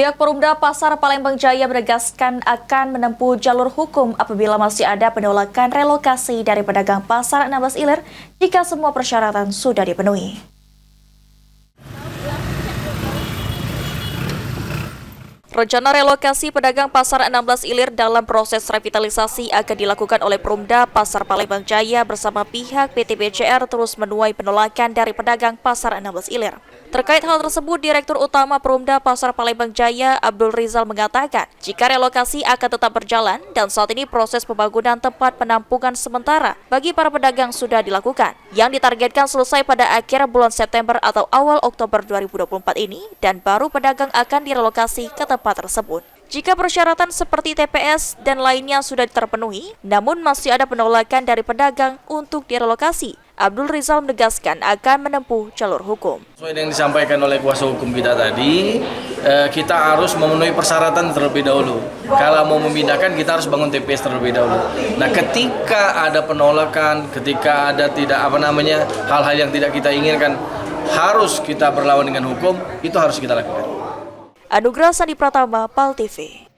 Pihak Perumda Pasar Palembang Jaya menegaskan akan menempuh jalur hukum apabila masih ada penolakan relokasi dari pedagang pasar 16 Ilir jika semua persyaratan sudah dipenuhi. Rencana relokasi pedagang pasar 16 Ilir dalam proses revitalisasi akan dilakukan oleh Perumda Pasar Palembang Jaya bersama pihak PT BCR terus menuai penolakan dari pedagang pasar 16 Ilir. Terkait hal tersebut, Direktur Utama Perumda Pasar Palembang Jaya, Abdul Rizal mengatakan, jika relokasi akan tetap berjalan dan saat ini proses pembangunan tempat penampungan sementara bagi para pedagang sudah dilakukan, yang ditargetkan selesai pada akhir bulan September atau awal Oktober 2024 ini, dan baru pedagang akan direlokasi ke tempat tersebut. Jika persyaratan seperti TPS dan lainnya sudah terpenuhi, namun masih ada penolakan dari pedagang untuk direlokasi, Abdul Rizal menegaskan akan menempuh jalur hukum. Sesuai yang disampaikan oleh kuasa hukum kita tadi, kita harus memenuhi persyaratan terlebih dahulu. Kalau mau memindahkan, kita harus bangun TPS terlebih dahulu. Nah, ketika ada penolakan, ketika ada hal-hal yang tidak kita inginkan, harus kita berlawan dengan hukum, itu harus kita lakukan. Anugerah Sandi Pratama, PAL TV.